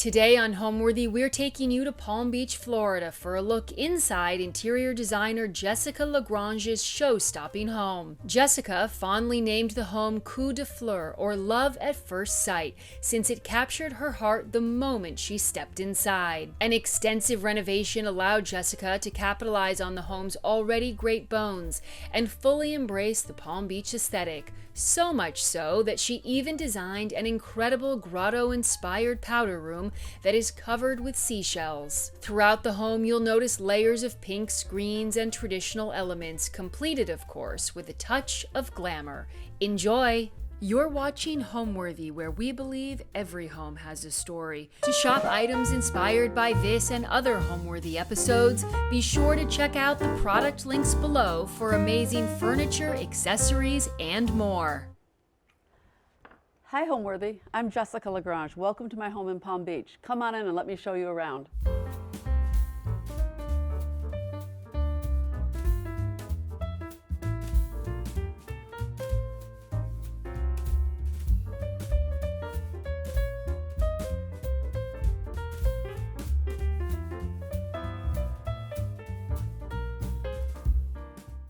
Today on Homeworthy, we're taking you to Palm Beach, Florida for a look inside interior designer Jessica Lagrange's show-stopping home. Jessica fondly named the home Coup de Foudre, or love at first sight, since it captured her heart the moment she stepped inside. An extensive renovation allowed Jessica to capitalize on the home's already great bones and fully embrace the Palm Beach aesthetic. So much so that she even designed an incredible grotto-inspired powder room that is covered with seashells. Throughout the home, you'll notice layers of pinks, greens, and traditional elements, completed, of course, with a touch of glamour. Enjoy! You're watching Homeworthy, where we believe every home has a story. To shop items inspired by this and other Homeworthy episodes, be sure to check out the product links below for amazing furniture, accessories, and more. Hi Homeworthy, I'm Jessica Lagrange. Welcome to my home in Palm Beach. Come on in and let me show you around.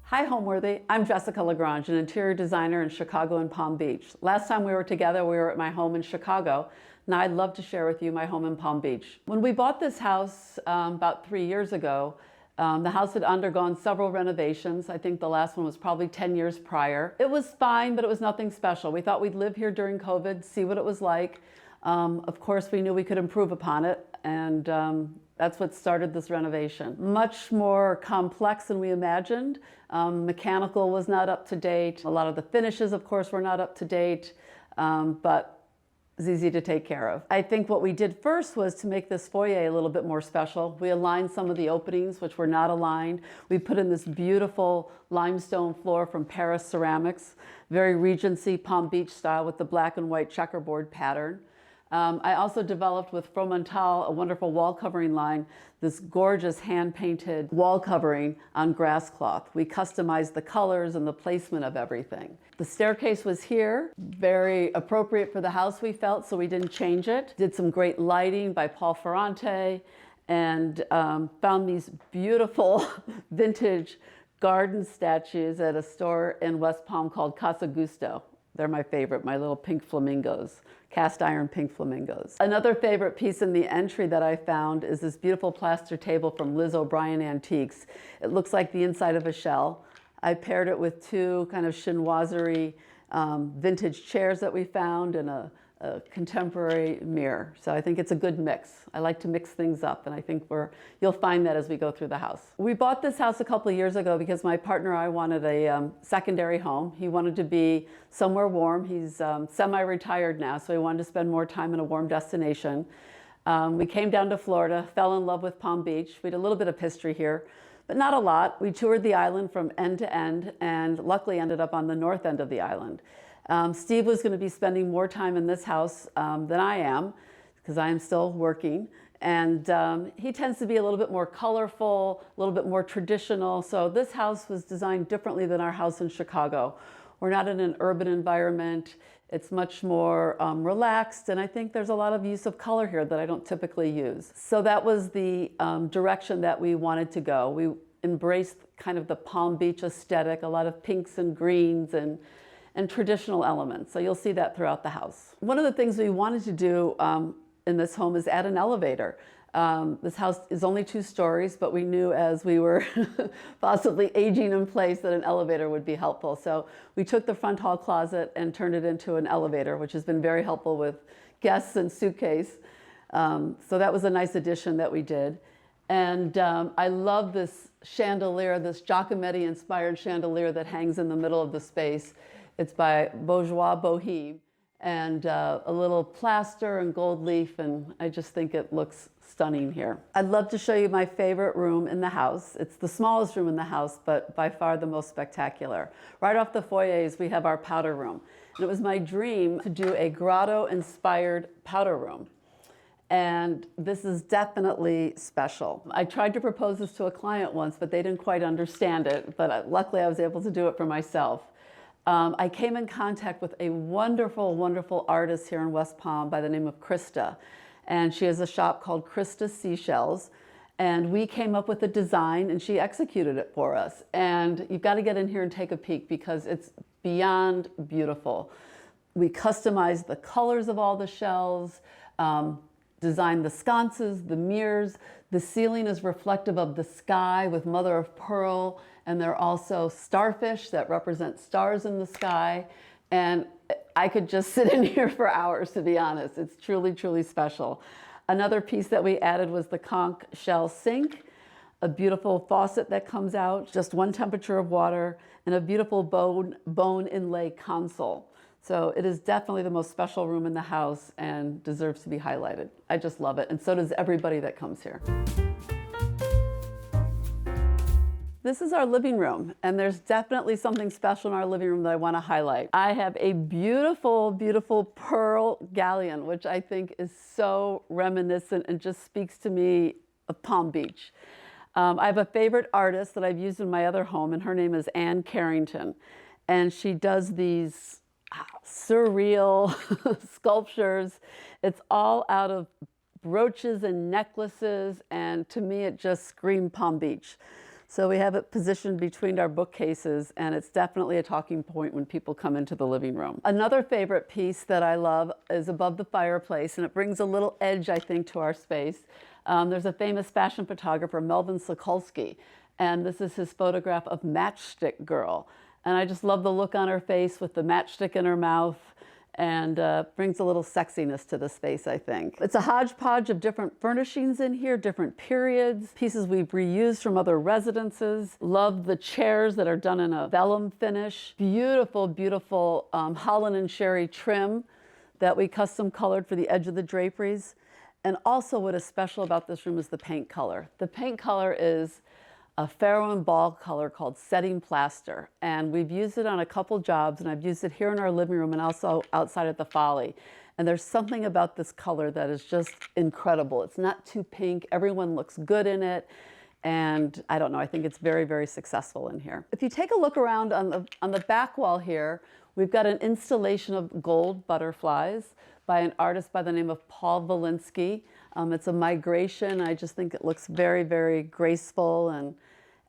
Hi Homeworthy, I'm Jessica Lagrange, an interior designer in Chicago and Palm Beach. Last time we were together, we were at my home in Chicago. Now I'd love to share with you my home in Palm Beach. When we bought this house about 3 years ago, the house had undergone several renovations. I think the last one was probably 10 years prior. It was fine, but it was nothing special. We thought we'd live here during COVID, see what it was like. Of course, we knew we could improve upon it, and that's what started this renovation. Much more complex than we imagined. Mechanical was not up to date. A lot of the finishes, of course, were not up to date, but it was easy to take care of. I think what we did first was to make this foyer a little bit more special. We aligned some of the openings, which were not aligned. We put in this beautiful limestone floor from Paris Ceramics, very Regency Palm Beach style with the black and white checkerboard pattern. I also developed with Fromental, a wonderful wall covering line, this gorgeous hand-painted wall covering on grass cloth. We customized the colors and the placement of everything. The staircase was here, very appropriate for the house, we felt, so we didn't change it. Did some great lighting by Paul Ferrante, and found these beautiful vintage garden statues at a store in West Palm called Casa Gusto. They're my favorite, my little pink flamingos, cast iron pink flamingos. Another favorite piece in the entry that I found is this beautiful plaster table from Liz O'Brien Antiques. It looks like the inside of a shell. I paired it with two kind of chinoiserie vintage chairs that we found and a contemporary mirror. So I think it's a good mix. I like to mix things up, and I think you'll find that as we go through the house. We bought this house a couple of years ago because my partner and I wanted a secondary home. He wanted to be somewhere warm. He's semi-retired now, so he wanted to spend more time in a warm destination. We came down to Florida, fell in love with Palm Beach. We had a little bit of history here, but not a lot. We toured the island from end to end, and luckily ended up on the north end of the island. Steve was going to be spending more time in this house than I am, because I am still working. And he tends to be a little bit more colorful, a little bit more traditional. So this house was designed differently than our house in Chicago. We're not in an urban environment. It's much more relaxed, and I think there's a lot of use of color here that I don't typically use. So that was the direction that we wanted to go. We embraced kind of the Palm Beach aesthetic, a lot of pinks and greens and traditional elements. So you'll see that throughout the house. One of the things we wanted to do in this home is add an elevator. This house is only 2 stories, but we knew as we were possibly aging in place that an elevator would be helpful. So we took the front hall closet and turned it into an elevator, which has been very helpful with guests and suitcase. So that was a nice addition that we did. And I love this chandelier, this Giacometti-inspired chandelier that hangs in the middle of the space. It's by Bourgeois Boheme, and a little plaster and gold leaf, and I just think it looks stunning here. I'd love to show you my favorite room in the house. It's the smallest room in the house, but by far the most spectacular. Right off the foyers, we have our powder room. And it was my dream to do a grotto-inspired powder room. And this is definitely special. I tried to propose this to a client once, but they didn't quite understand it, but luckily I was able to do it for myself. I came in contact with a wonderful, wonderful artist here in West Palm by the name of Krista. and she has a shop called Seashells. And we came up with a design and she executed it for us. And you've got to get in here and take a peek because it's beyond beautiful. We customized the colors of all the shelves, designed the sconces, the mirrors. The ceiling is reflective of the sky with mother of pearl, and there are also starfish that represent stars in the sky. And I could just sit in here for hours, to be honest. It's truly, truly special. Another piece that we added was the conch shell sink, a beautiful faucet that comes out, just one temperature of water, and a beautiful bone inlay console. So it is definitely the most special room in the house and deserves to be highlighted. I just love it, and so does everybody that comes here. This is our living room, and there's definitely something special in our living room that I want to highlight. I have a beautiful, beautiful pearl galleon, which I think is so reminiscent and just speaks to me of Palm Beach. I have a favorite artist that I've used in my other home, and her name is Anne Carrington. And she does these surreal sculptures. It's all out of brooches and necklaces, and to me it just screamed Palm Beach. So we have it positioned between our bookcases, and it's definitely a talking point when people come into the living room. Another favorite piece that I love is above the fireplace, and it brings a little edge, I think, to our space. There's a famous fashion photographer, Melvin Sokolsky, and this is his photograph of Matchstick Girl. And I just love the look on her face with the matchstick in her mouth, and brings a little sexiness to the space, I think. It's a hodgepodge of different furnishings in here, different periods, pieces we've reused from other residences. Love the chairs that are done in a vellum finish. Beautiful, beautiful Holland and Sherry trim that we custom colored for the edge of the draperies. And also what is special about this room is the paint color. The paint color is a Faro and Ball color called Setting Plaster. And we've used it on a couple jobs, and I've used it here in our living room and also outside at the Folly. And there's something about this color that is just incredible. It's not too pink. Everyone looks good in it. And I don't know, I think it's very, very successful in here. If you take a look around on the back wall here, we've got an installation of gold butterflies by an artist by the name of Paul Valinsky. It's a migration. I just think it looks very, very graceful and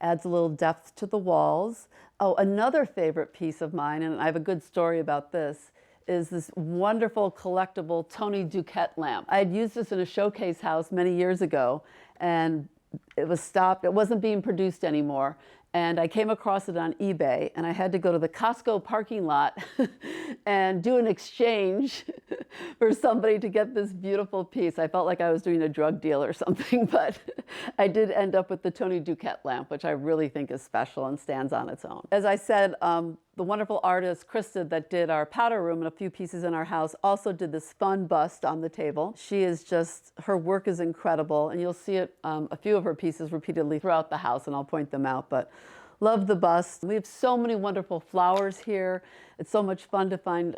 adds a little depth to the walls. Oh, another favorite piece of mine, and I have a good story about this, is this wonderful collectible Tony Duquette lamp. I had used this in a showcase house many years ago, and it was stopped. It wasn't being produced anymore. And I came across it on eBay, and I had to go to the Costco parking lot and do an exchange for somebody to get this beautiful piece. I felt like I was doing a drug deal or something, but I did end up with the Tony Duquette lamp, which I really think is special and stands on its own. As I said, the wonderful artist Krista that did our powder room and a few pieces in our house also did this fun bust on the table. She is just, her work is incredible, and you'll see it, a few of her pieces repeatedly throughout the house, and I'll point them out, but love the bust. We have so many wonderful flowers here. It's so much fun to find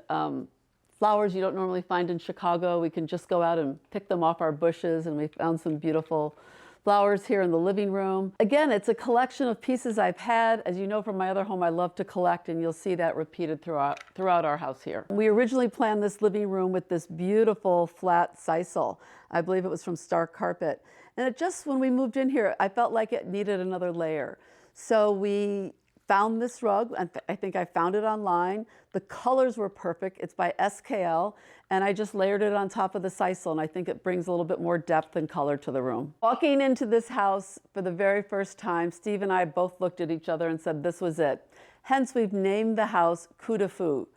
flowers you don't normally find in Chicago. We can just go out and pick them off our bushes, and we found some beautiful flowers here in the living room. Again, it's a collection of pieces I've had. As you know from my other home, I love to collect, and you'll see that repeated throughout our house here. We originally planned this living room with this beautiful flat sisal. I believe it was from Stark Carpet. And it just, when we moved in here, I felt like it needed another layer. So we found this rug, and I think I found it online. The colors were perfect. It's by SKL, and I just layered it on top of the sisal, and I think it brings a little bit more depth and color to the room. Walking into this house for the very first time, Steve and I both looked at each other and said this was it. Hence, we've named the house Coup de Foudre.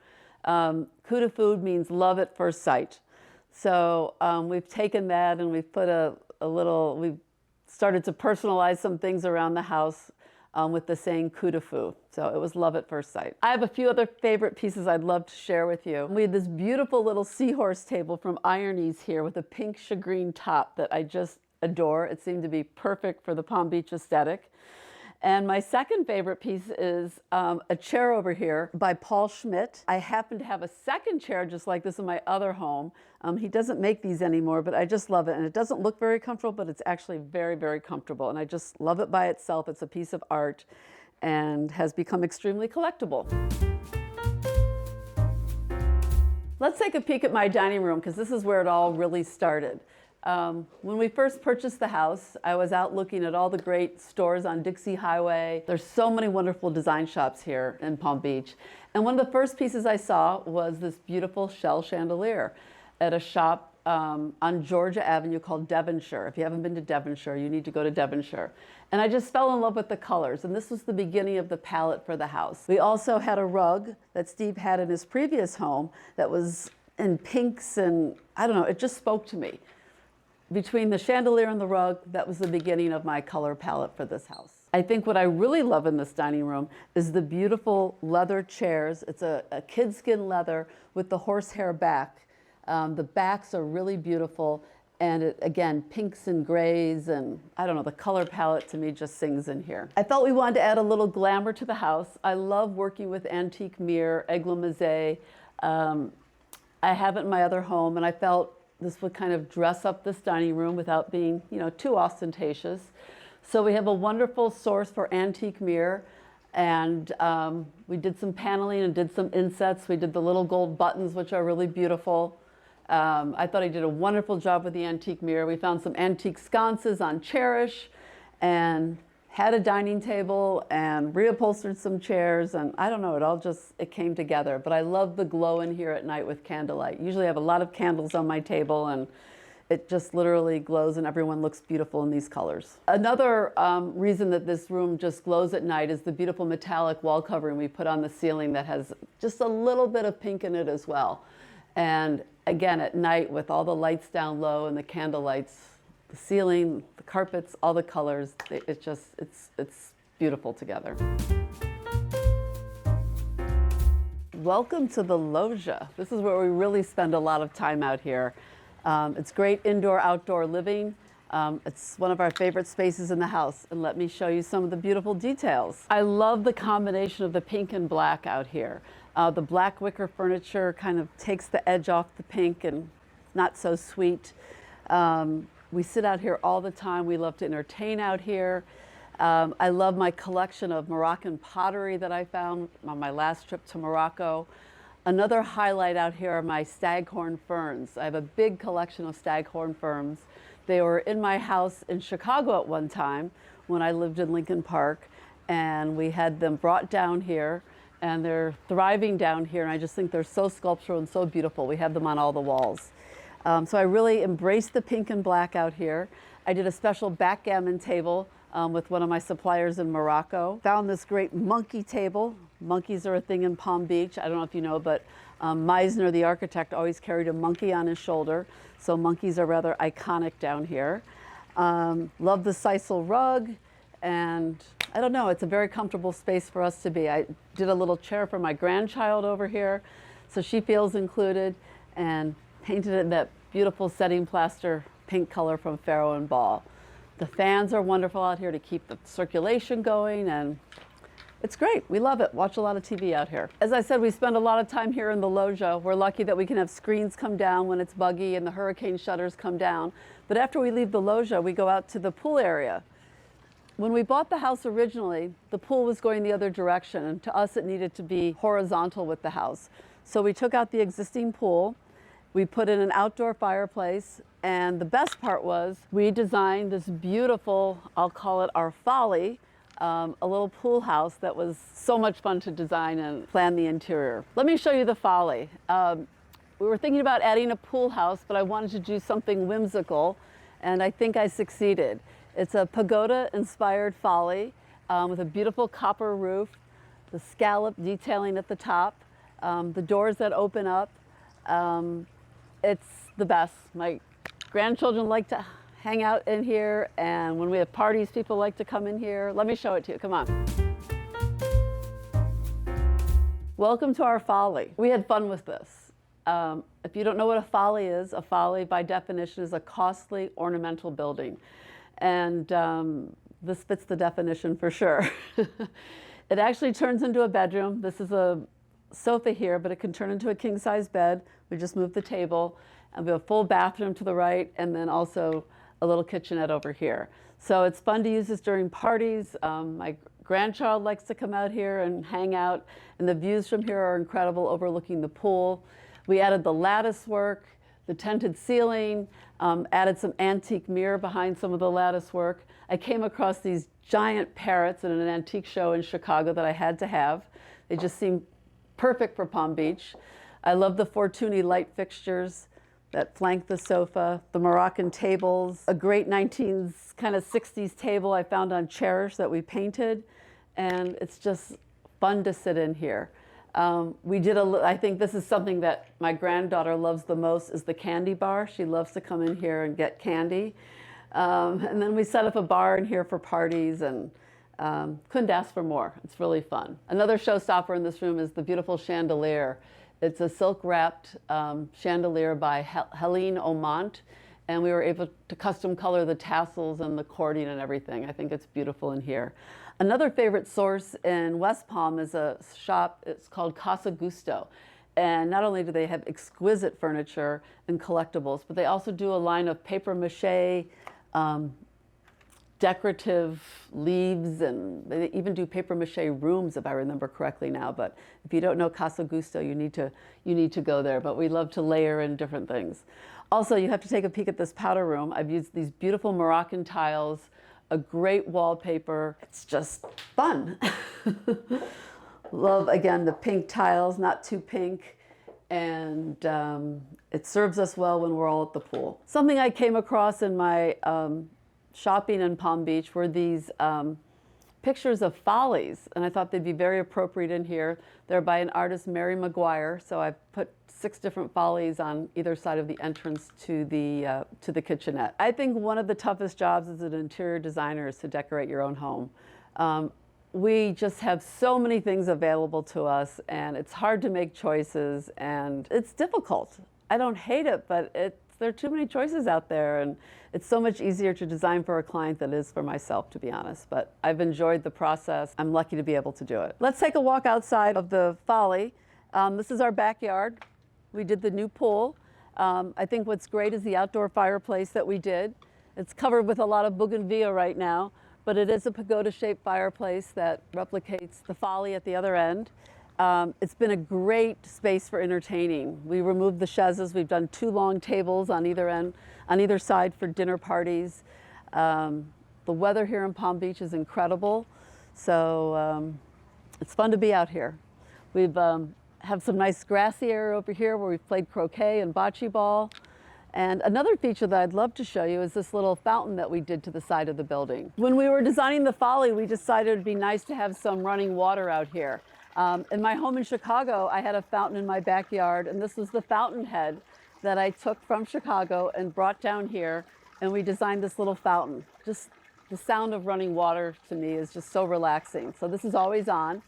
Coup de Foudre means love at first sight. So we've taken that and we've put we've started to personalize some things around the house with the saying Coup de Foudre. So it was love at first sight. I have a few other favorite pieces I'd love to share with you. We had this beautiful little seahorse table from Ironies here with a pink shagreen top that I just adore. It seemed to be perfect for the Palm Beach aesthetic. And my second favorite piece is a chair over here by Paul Schmitt. I happen to have a second chair just like this in my other home. He doesn't make these anymore, but I just love it. And it doesn't look very comfortable, but it's actually very, very comfortable. And I just love it by itself. It's a piece of art and has become extremely collectible. Let's take a peek at my dining room, because this is where it all really started. When we first purchased the house, I was out looking at all the great stores on Dixie Highway. There's so many wonderful design shops here in Palm Beach. And one of the first pieces I saw was this beautiful shell chandelier at a shop on Georgia Avenue called Devonshire. If you haven't been to Devonshire, you need to go to Devonshire. And I just fell in love with the colors, and this was the beginning of the palette for the house. We also had a rug that Steve had in his previous home that was in pinks, and I don't know, it just spoke to me. Between the chandelier and the rug, that was the beginning of my color palette for this house. I think what I really love in this dining room is the beautiful leather chairs. It's a kid skin leather with the horsehair back. The backs are really beautiful, and again, pinks and grays, and I don't know, the color palette to me just sings in here. I felt we wanted to add a little glamour to the house. I love working with antique mirror, aigle-mazet. I have it in my other home, and I felt this would kind of dress up this dining room without being, too ostentatious. So we have a wonderful source for antique mirror, and we did some paneling and did some insets. We did the little gold buttons, which are really beautiful. I thought I did a wonderful job with the antique mirror. We found some antique sconces on Cherish and had a dining table and reupholstered some chairs, and I don't know, it came together. But I love the glow in here at night with candlelight. Usually I have a lot of candles on my table, and it just literally glows, and everyone looks beautiful in these colors. Another reason that this room just glows at night is the beautiful metallic wall covering we put on the ceiling that has just a little bit of pink in it as well. And again, at night with all the lights down low and the candle lights, the ceiling, the carpets, all the colors, it's beautiful together. Welcome to the loggia. This is where we really spend a lot of time out here. It's great indoor-outdoor living. It's one of our favorite spaces in the house, and let me show you some of the beautiful details. I love the combination of the pink and black out here. The black wicker furniture kind of takes the edge off the pink and not so sweet. We sit out here all the time. We love to entertain out here. I love my collection of Moroccan pottery that I found on my last trip to Morocco. Another highlight out here are my staghorn ferns. I have a big collection of staghorn ferns. They were in my house in Chicago at one time when I lived in Lincoln Park, and we had them brought down here, and they're thriving down here, and I just think they're so sculptural and so beautiful. We have them on all the walls. So I really embraced the pink and black out here. I did a special backgammon table with one of my suppliers in Morocco. Found this great monkey table. Monkeys are a thing in Palm Beach. I don't know if you know, but Meisner, the architect, always carried a monkey on his shoulder. So monkeys are rather iconic down here. Love the sisal rug, and I don't know, it's a very comfortable space for us to be. I did a little chair for my grandchild over here, so she feels included, and painted it in that beautiful setting plaster pink color from Farrow and Ball. The fans are wonderful out here to keep the circulation going, and it's great. We love it. Watch a lot of TV out here. As I said, we spend a lot of time here in the loggia. We're lucky that we can have screens come down when it's buggy and the hurricane shutters come down. But after we leave the loggia, we go out to the pool area. When we bought the house originally, the pool was going the other direction, and to us it needed to be horizontal with the house. So we took out the existing pool, we put in an outdoor fireplace, and the best part was we designed this beautiful, I'll call it our folly, a little pool house that was so much fun to design and plan the interior. Let me show you the folly. We were thinking about adding a pool house, but I wanted to do something whimsical, and I think I succeeded. It's a pagoda-inspired folly with a beautiful copper roof, the scallop detailing at the top, the doors that open up. It's the best. My grandchildren like to hang out in here, and when we have parties, people like to come in here. Let me show it to you. Come on. Welcome to our folly. We had fun with this. If you don't know what a folly by definition is a costly ornamental building. And this fits the definition for sure. It actually turns into a bedroom. This is a sofa here, but it can turn into a king-size bed. We just move the table, and we have a full bathroom to the right, and then also a little kitchenette over here. So it's fun to use this during parties. My grandchild likes to come out here and hang out, and the views from here are incredible, overlooking the pool. We added the lattice work, the tented ceiling, Added some antique mirror behind some of the lattice work. I came across these giant parrots at an antique show in Chicago that I had to have. They just seemed perfect for Palm Beach. I love the Fortuny light fixtures that flank the sofa, the Moroccan tables, a great 19s kind of 60s table I found on Cherish that we painted, and it's just fun to sit in here. I think this is something that my granddaughter loves the most is the candy bar. She loves to come in here and get candy. And then we set up a bar in here for parties and couldn't ask for more. It's really fun. Another showstopper in this room is the beautiful chandelier. It's a silk-wrapped chandelier by Helene Aumont, and we were able to custom color the tassels and the cording and everything. I think it's beautiful in here. Another favorite source in West Palm is a shop, it's called Casa Gusto. And not only do they have exquisite furniture and collectibles, but they also do a line of papier-mâché, decorative leaves, and they even do papier-mâché rooms, if I remember correctly now. But if you don't know Casa Gusto, you need to go there. But we love to layer in different things. Also, you have to take a peek at this powder room. I've used these beautiful Moroccan tiles, a great wallpaper. It's just fun. Love, again, the pink tiles, not too pink. And it serves us well when we're all at the pool. Something I came across in my shopping in Palm Beach were these pictures of follies, and I thought they'd be very appropriate in here. They're by an artist, Mary McGuire, so I've put 6 different follies on either side of the entrance to the kitchenette. I think one of the toughest jobs as an interior designer is to decorate your own home. We just have so many things available to us, and it's hard to make choices, and it's difficult. I don't hate it, but there are too many choices out there, and it's so much easier to design for a client than it is for myself, to be honest. But I've enjoyed the process. I'm lucky to be able to do it. Let's take a walk outside of the folly. This is our backyard. We did the new pool. I think what's great is the outdoor fireplace that we did. It's covered with a lot of bougainvillea right now, but it is a pagoda-shaped fireplace that replicates the folly at the other end. It's been a great space for entertaining. We removed the chaises. We've done 2 long tables on either side for dinner parties. The weather here in Palm Beach is incredible, so it's fun to be out here. We've have some nice grassy area over here where we've played croquet and bocce ball. And another feature that I'd love to show you is this little fountain that we did to the side of the building. When we were designing the folly, we decided it'd be nice to have some running water out here. In my home in Chicago, I had a fountain in my backyard, and this was the fountainhead that I took from Chicago and brought down here, and we designed this little fountain. Just the sound of running water to me is just so relaxing. So this is always on.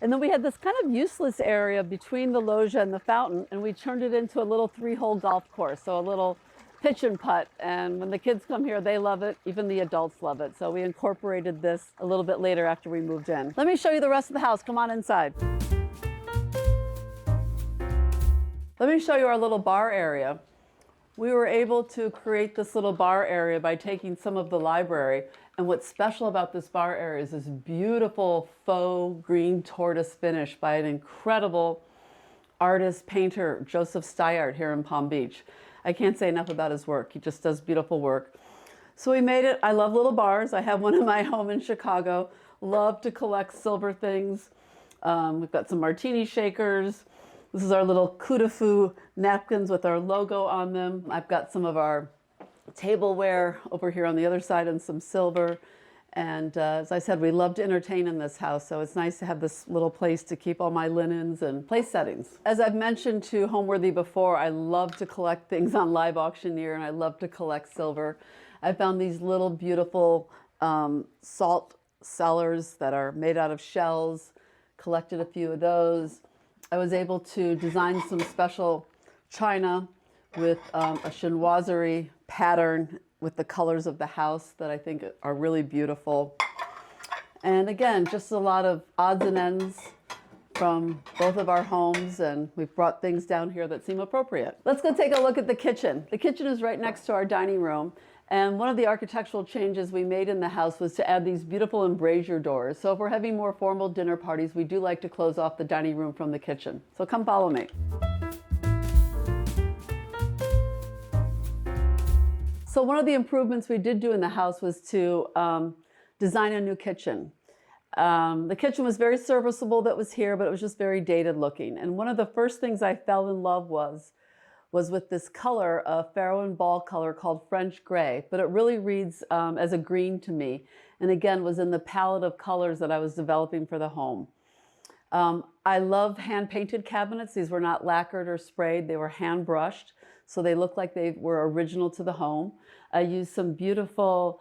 And then we had this kind of useless area between the loggia and the fountain, and we turned it into a little 3-hole golf course, so a little pitch and putt. And when the kids come here, they love it. Even the adults love it. So we incorporated this a little bit later after we moved in. Let me show you the rest of the house. Come on inside. Let me show you our little bar area. We were able to create this little bar area by taking some of the library. And what's special about this bar area is this beautiful faux green tortoise finish by an incredible artist, painter, Joseph Steyart here in Palm Beach. I can't say enough about his work. He just does beautiful work. So we made it. I love little bars. I have one in my home in Chicago. Love to collect silver things. We've got some martini shakers. This is our little Coup de Foudre napkins with our logo on them. I've got some of our tableware over here on the other side and some silver. And as I said, we love to entertain in this house, so it's nice to have this little place to keep all my linens and place settings. As I've mentioned to Homeworthy before, I love to collect things on Live Auctioneer, and I love to collect silver. I found these little beautiful salt cellars that are made out of shells, collected a few of those. I was able to design some special china with a chinoiserie pattern with the colors of the house that I think are really beautiful. And again, just a lot of odds and ends from both of our homes, and we've brought things down here that seem appropriate. Let's go take a look at the kitchen. The kitchen is right next to our dining room, and one of the architectural changes we made in the house was to add these beautiful embrasure doors. So if we're having more formal dinner parties, we do like to close off the dining room from the kitchen. So come follow me. So one of the improvements we did do in the house was to design a new kitchen. The kitchen was very serviceable that was here, but it was just very dated looking. And one of the first things I fell in love was with this color, a Farrow and Ball color called French Gray, but it really reads as a green to me. And again, was in the palette of colors that I was developing for the home. I love hand-painted cabinets. These were not lacquered or sprayed. They were hand-brushed, so they looked like they were original to the home. I used some beautiful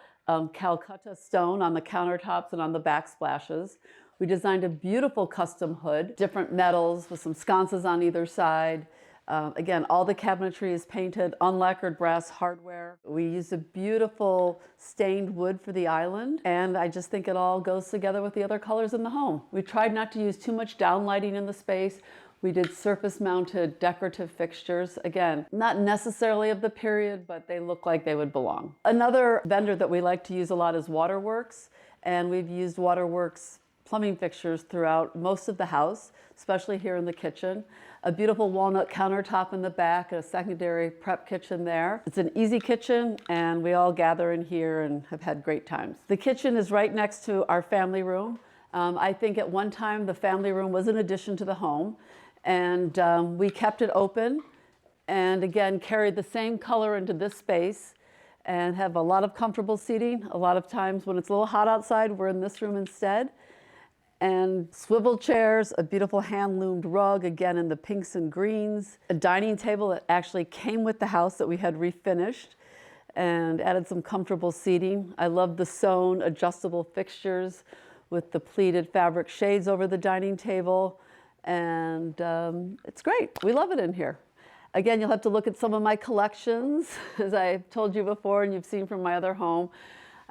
Calcutta stone on the countertops and on the backsplashes. We designed a beautiful custom hood, different metals with some sconces on either side. Again, all the cabinetry is painted, unlacquered brass hardware. We used a beautiful stained wood for the island, and I just think it all goes together with the other colors in the home. We tried not to use too much downlighting in the space. We did surface-mounted decorative fixtures. Again, not necessarily of the period, but they look like they would belong. Another vendor that we like to use a lot is Waterworks, and we've used Waterworks plumbing fixtures throughout most of the house, especially here in the kitchen. A beautiful walnut countertop in the back, a secondary prep kitchen there. It's an easy kitchen, and we all gather in here and have had great times. The kitchen is right next to our family room. I think at one time the family room was an addition to the home, and we kept it open and again carried the same color into this space and have a lot of comfortable seating. A lot of times when it's a little hot outside, we're in this room instead. And swivel chairs, a beautiful hand-loomed rug, again in the pinks and greens, a dining table that actually came with the house that we had refinished and added some comfortable seating. I love the sewn adjustable fixtures with the pleated fabric shades over the dining table, and it's great. We love it in here. Again, you'll have to look at some of my collections, as I've told you before and you've seen from my other home.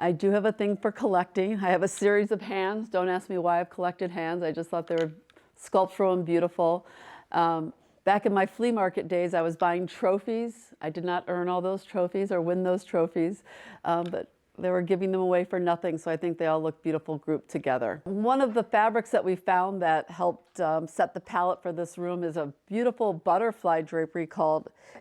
I do have a thing for collecting. I have a series of hands. Don't ask me why I've collected hands. I just thought they were sculptural and beautiful. Back in my flea market days, I was buying trophies. I did not earn all those trophies or win those trophies, but they were giving them away for nothing, so I think they all look beautiful grouped together. One of the fabrics that we found that helped set the palette for this room is a beautiful butterfly drapery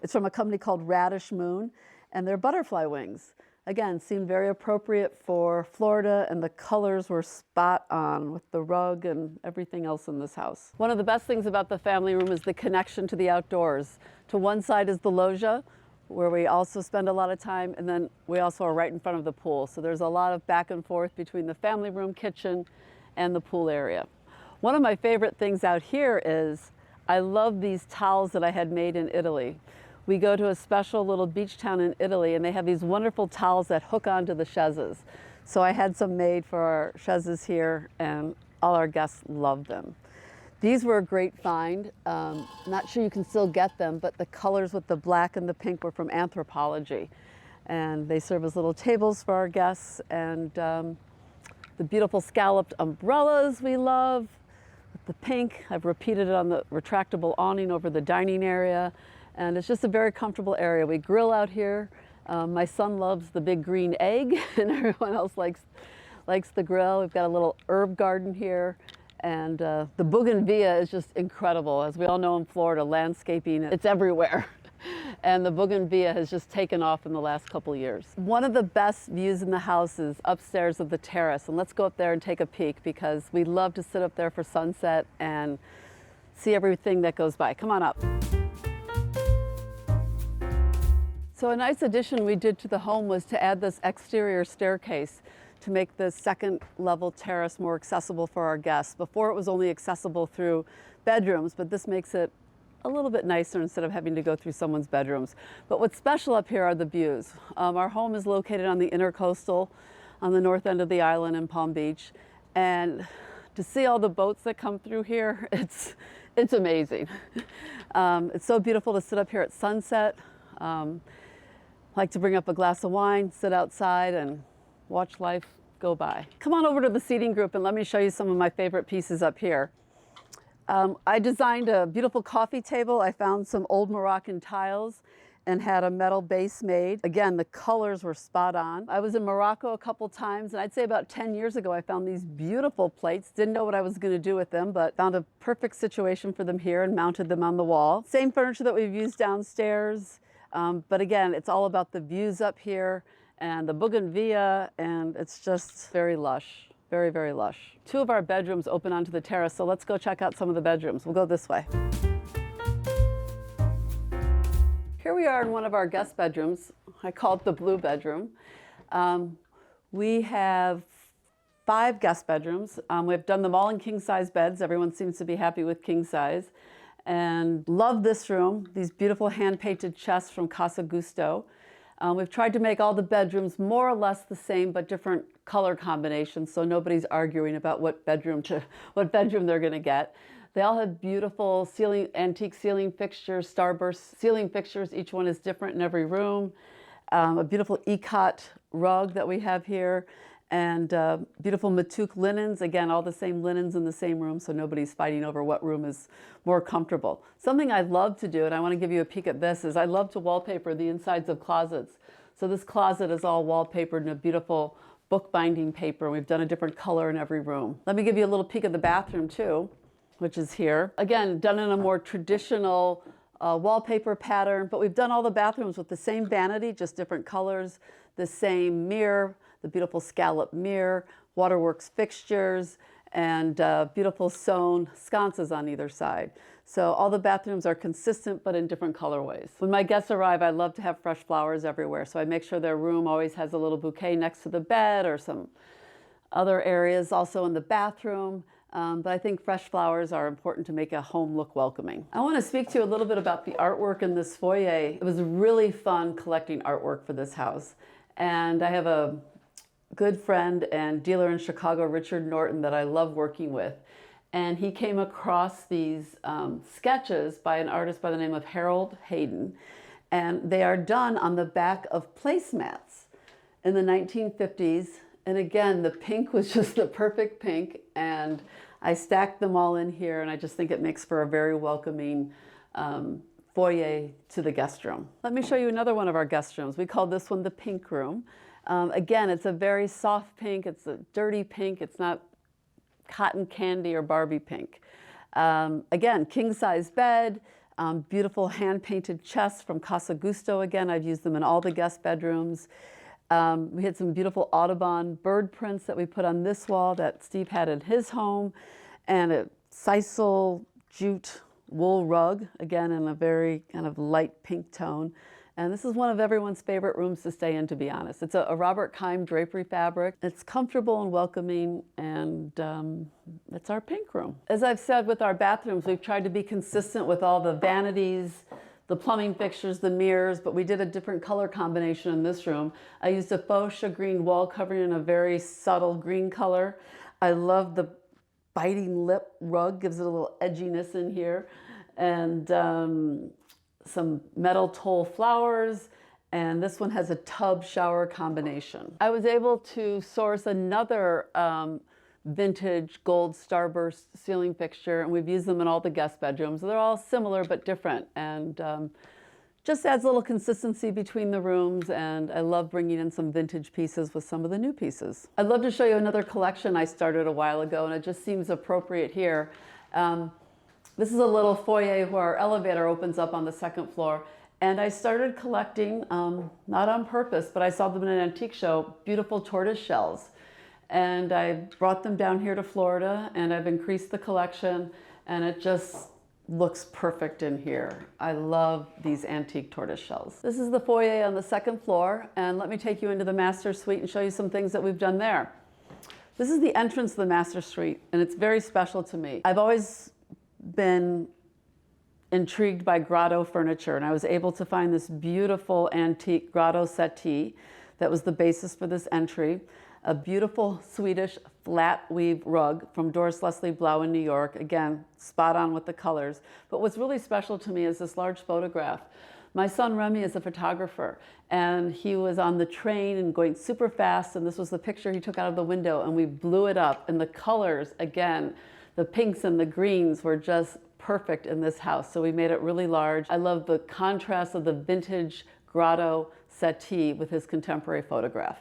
it's from a company called Radish Moon, and they're butterfly wings. Again, seemed very appropriate for Florida, and the colors were spot on with the rug and everything else in this house. One of the best things about the family room is the connection to the outdoors. To one side is the loggia, where we also spend a lot of time, and then we also are right in front of the pool. So there's a lot of back and forth between the family room, kitchen, and the pool area. One of my favorite things out here is I love these towels that I had made in Italy. We go to a special little beach town in Italy, and they have these wonderful towels that hook onto the chaises. So I had some made for our chaises here, and all our guests loved them. These were a great find. Not sure you can still get them, but the colors with the black and the pink were from Anthropology. And they serve as little tables for our guests, and the beautiful scalloped umbrellas we love. With the pink, I've repeated it on the retractable awning over the dining area. And it's just a very comfortable area. We grill out here. My son loves the big green egg, and everyone else likes the grill. We've got a little herb garden here. And the bougainvillea is just incredible. As we all know in Florida, landscaping, it's everywhere. And the bougainvillea has just taken off in the last couple of years. One of the best views in the house is upstairs of the terrace. And let's go up there and take a peek, because we love to sit up there for sunset and see everything that goes by. Come on up. So a nice addition we did to the home was to add this exterior staircase to make the second level terrace more accessible for our guests. Before it was only accessible through bedrooms, but this makes it a little bit nicer instead of having to go through someone's bedrooms. But what's special up here are the views. Our home is located on the intercoastal on the north end of the island in Palm Beach. And to see all the boats that come through here, it's amazing. It's so beautiful to sit up here at sunset. Like to bring up a glass of wine, sit outside, and watch life go by. Come on over to the seating group and let me show you some of my favorite pieces up here. I designed a beautiful coffee table. I found some old Moroccan tiles and had a metal base made. Again, the colors were spot on. I was in Morocco a couple times, and I'd say about 10 years ago I found these beautiful plates. Didn't know what I was going to do with them, but found a perfect situation for them here and mounted them on the wall. Same furniture that we've used downstairs. But again, it's all about the views up here and the bougainvillea, and it's just very lush, very, very lush. Two of our bedrooms open onto the terrace, so let's go check out some of the bedrooms. We'll go this way. Here we are in one of our guest bedrooms. I call it the blue bedroom. We have 5 guest bedrooms. We've done them all in king-size beds. Everyone seems to be happy with king size. And love this room, these beautiful hand-painted chests from Casa Gusto. We've tried to make all the bedrooms more or less the same, but different color combinations, so nobody's arguing about what bedroom they're gonna get. They all have beautiful antique ceiling fixtures, starburst ceiling fixtures. Each one is different in every room. A beautiful ikat rug that we have here, and beautiful Matuk linens. Again, all the same linens in the same room, so nobody's fighting over what room is more comfortable. Something I love to do, and I want to give you a peek at this, is I love to wallpaper the insides of closets. So this closet is all wallpapered in a beautiful bookbinding paper. We've done a different color in every room. Let me give you a little peek at the bathroom too, which is here. Again, done in a more traditional wallpaper pattern, but we've done all the bathrooms with the same vanity, just different colors, the same mirror, the beautiful scallop mirror, waterworks fixtures, and beautiful sewn sconces on either side. So all the bathrooms are consistent, but in different colorways. When my guests arrive, I love to have fresh flowers everywhere. So I make sure their room always has a little bouquet next to the bed or some other areas also in the bathroom. But I think fresh flowers are important to make a home look welcoming. I want to speak to you a little bit about the artwork in this foyer. It was really fun collecting artwork for this house. And I have a good friend and dealer in Chicago, Richard Norton, that I love working with. And he came across these sketches by an artist by the name of Harold Hayden. And they are done on the back of placemats in the 1950s. And again, the pink was just the perfect pink. And I stacked them all in here. And I just think it makes for a very welcoming foyer to the guest room. Let me show you another one of our guest rooms. We call this one the pink room. Again, it's a very soft pink. It's a dirty pink. It's not cotton candy or Barbie pink. Again, king-size bed, beautiful hand-painted chests from Casa Gusto. Again, I've used them in all the guest bedrooms. We had some beautiful Audubon bird prints that we put on this wall that Steve had in his home, and a sisal jute wool rug, again in a very kind of light pink tone. And this is one of everyone's favorite rooms to stay in, to be honest. It's a Robert Keim drapery fabric. It's comfortable and welcoming, and it's our pink room. As I've said with our bathrooms, we've tried to be consistent with all the vanities, the plumbing fixtures, the mirrors, but we did a different color combination in this room. I used a fuchsia green wall covering in a very subtle green color. I love the biting lip rug, gives it a little edginess in here. And some metal toll flowers, and this one has a tub shower combination. I was able to source another vintage gold starburst ceiling fixture, and we've used them in all the guest bedrooms. They're all similar but different, and just adds a little consistency between the rooms, and I love bringing in some vintage pieces with some of the new pieces. I'd love to show you another collection I started a while ago, and it just seems appropriate here. This is a little foyer where our elevator opens up on the 2nd floor. And I started collecting, not on purpose, but I saw them in an antique show, beautiful tortoise shells. And I brought them down here to Florida, and I've increased the collection, and it just looks perfect in here. I love these antique tortoise shells. This is the foyer on the 2nd floor, and let me take you into the master suite and show you some things that we've done there. This is the entrance to the master suite, and it's very special to me. I've always been intrigued by grotto furniture, and I was able to find this beautiful antique grotto settee that was the basis for this entry. A beautiful Swedish flat weave rug from Doris Leslie Blau in New York. Again, spot on with the colors. But what's really special to me is this large photograph. My son Remy is a photographer, and he was on the train and going super fast, and this was the picture he took out of the window, and we blew it up, and the colors, again, the pinks and the greens were just perfect in this house. So we made it really large. I love the contrast of the vintage grotto settee with his contemporary photograph.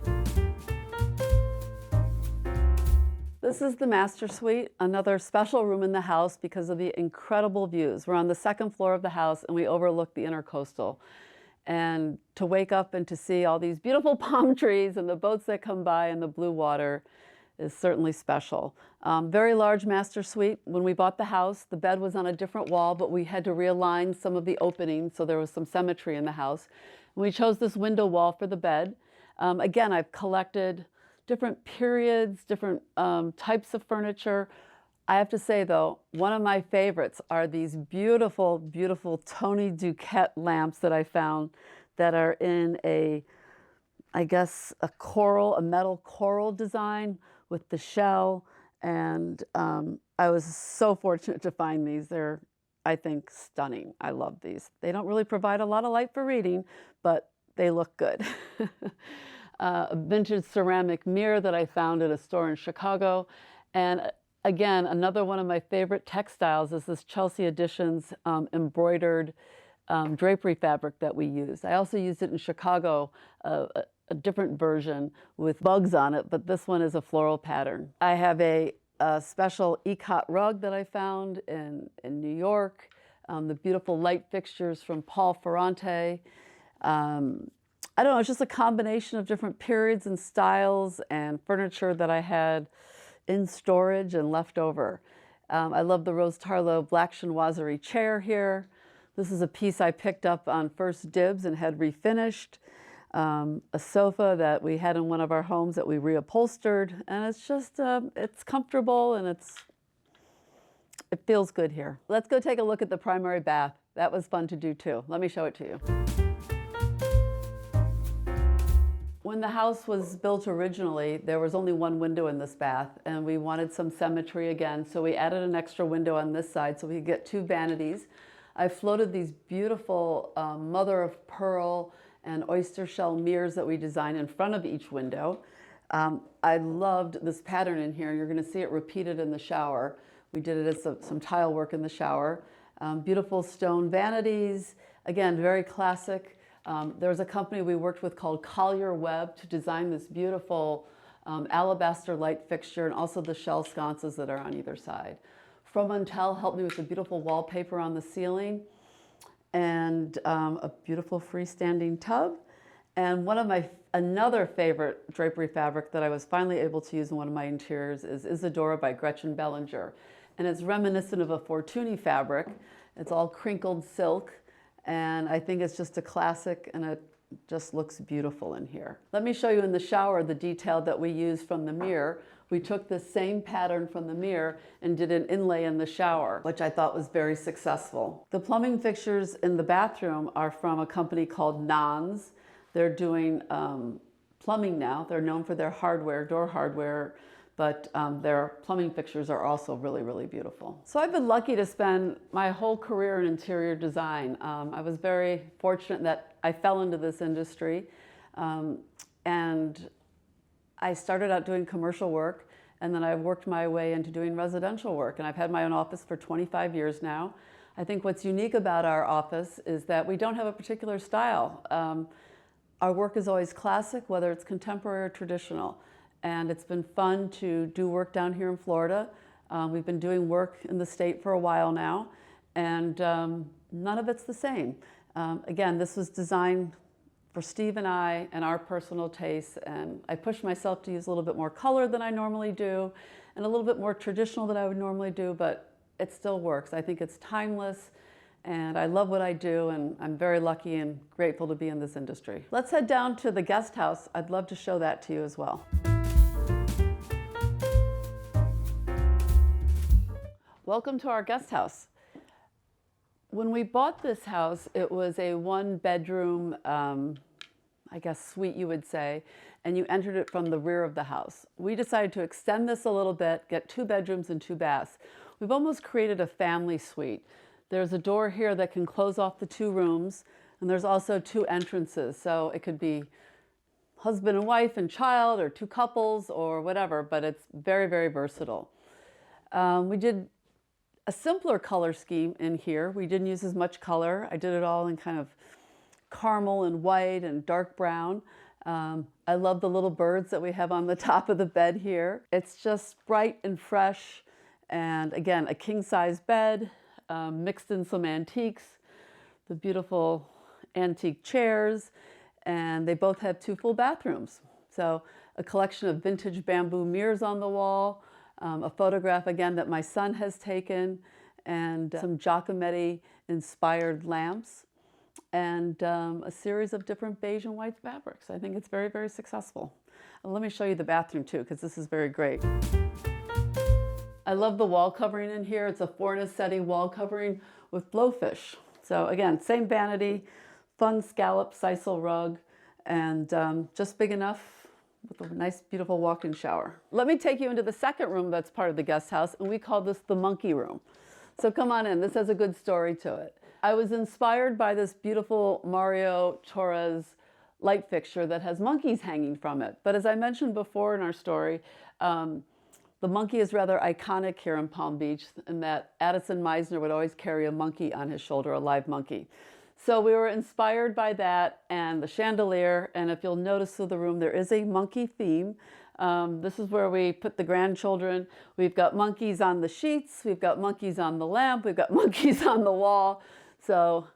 This is the master suite, another special room in the house because of the incredible views. We're on the 2nd floor of the house, and we overlook the Intercoastal. And to wake up and to see all these beautiful palm trees and the boats that come by and the blue water is certainly special. Very large master suite. When we bought the house, the bed was on a different wall, but we had to realign some of the openings so there was some symmetry in the house. And we chose this window wall for the bed. Again, I've collected different periods, different types of furniture. I have to say though, one of my favorites are these beautiful, beautiful Tony Duquette lamps that I found that are in I guess, a metal coral design with the shell. And I was so fortunate to find these. They're, I think, stunning. I love these. They don't really provide a lot of light for reading, but they look good. A vintage ceramic mirror that I found at a store in Chicago. And again, another one of my favorite textiles is this Chelsea Editions embroidered drapery fabric that we use. I also used it in Chicago, a different version with bugs on it, but this one is a floral pattern. I have a special ikat rug that I found in New York, the beautiful light fixtures from Paul Ferrante. I don't know, it's just a combination of different periods and styles and furniture that I had in storage and left over. I love the Rose Tarlow black chinoiserie chair here. This is a piece I picked up on First Dibs and had refinished. A sofa that we had in one of our homes that we reupholstered, and it's just, it's comfortable and it feels good here. Let's go take a look at the primary bath. That was fun to do too. Let me show it to you. When the house was built originally, there was only one window in this bath, and we wanted some symmetry again, so we added an extra window on this side so we could get two vanities. I floated these beautiful mother of pearl and oyster shell mirrors that we designed in front of each window. I loved this pattern in here. You're going to see it repeated in the shower. We did it as some tile work in the shower. Beautiful stone vanities, again, very classic. There was a company we worked with called Collier Webb to design this beautiful alabaster light fixture and also the shell sconces that are on either side. Fromentel helped me with the beautiful wallpaper on the ceiling and a beautiful freestanding tub. And another favorite drapery fabric that I was finally able to use in one of my interiors is Isadora by Gretchen Bellinger. And it's reminiscent of a Fortuny fabric. It's all crinkled silk. And I think it's just a classic, and it just looks beautiful in here. Let me show you in the shower the detail that we used from the mirror. We took the same pattern from the mirror and did an inlay in the shower, which I thought was very successful. The plumbing fixtures in the bathroom are from a company called Nons. They're doing plumbing now. They're known for their hardware, door hardware, but their plumbing fixtures are also really, really beautiful. So I've been lucky to spend my whole career in interior design. I was very fortunate that I fell into this industry, and I started out doing commercial work, and then I worked my way into doing residential work, and I've had my own office for 25 years now. I think what's unique about our office is that we don't have a particular style. Our work is always classic, whether it's contemporary or traditional. And it's been fun to do work down here in Florida. We've been doing work in the state for a while now, and none of it's the same. Again, this was designed for Steve and I and our personal tastes, and I pushed myself to use a little bit more color than I normally do, and a little bit more traditional than I would normally do, but it still works. I think it's timeless, and I love what I do, and I'm very lucky and grateful to be in this industry. Let's head down to the guest house. I'd love to show that to you as well. Welcome to our guest house. When we bought this house, it was a one-bedroom, I guess, suite, you would say, and you entered it from the rear of the house. We decided to extend this a little bit, get 2 bedrooms and 2 baths. We've almost created a family suite. There's a door here that can close off the 2 rooms, and there's also 2 entrances, so it could be husband and wife and child, or 2 couples, or whatever, but it's very, very versatile. We did a simpler color scheme in here. We didn't use as much color. I did it all in kind of caramel and white and dark brown. I love the little birds that we have on the top of the bed here. It's just bright and fresh. And again, a king-size bed, mixed in some antiques, the beautiful antique chairs, and they both have 2 full bathrooms. So a collection of vintage bamboo mirrors on the wall, a photograph again that my son has taken, and some Giacometti inspired lamps, and a series of different beige and white fabrics. I think it's very, very successful. And let me show you the bathroom too, because this is very great. I love the wall covering in here. It's a Fornasetti wall covering with blowfish. So again, same vanity, fun scallop sisal rug, and just big enough with a nice, beautiful walk-in shower. Let me take you into the second room that's part of the guest house, and we call this the monkey room. So come on in, this has a good story to it. I was inspired by this beautiful Mario Torres light fixture that has monkeys hanging from it. But as I mentioned before in our story, the monkey is rather iconic here in Palm Beach, in that Addison Meisner would always carry a monkey on his shoulder, a live monkey. So we were inspired by that and the chandelier, and if you'll notice through the room, there is a monkey theme. This is where we put the grandchildren. We've got monkeys on the sheets, we've got monkeys on the lamp, we've got monkeys on the wall. So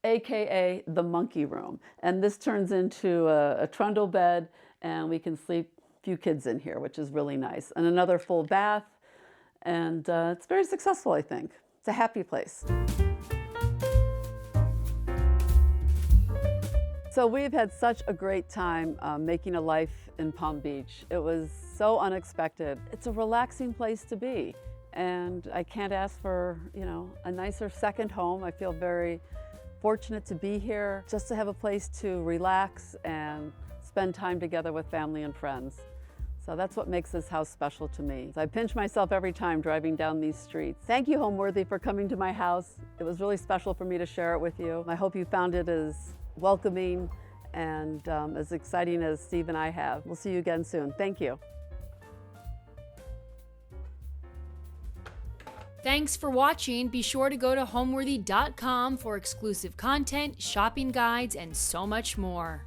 AKA the monkey room. And this turns into a trundle bed, and we can sleep few kids in here, which is really nice. And another full bath, and it's very successful, I think. It's a happy place. So we've had such a great time making a life in Palm Beach. It was so unexpected. It's a relaxing place to be, and I can't ask for, a nicer second home. I feel very fortunate to be here, just to have a place to relax and spend time together with family and friends. So that's what makes this house special to me. I pinch myself every time driving down these streets. Thank you, Homeworthy, for coming to my house. It was really special for me to share it with you. I hope you found it as welcoming and as exciting as Steve and I have. We'll see you again soon. Thank you. Thanks for watching. Be sure to go to homeworthy.com for exclusive content, shopping guides, and so much more.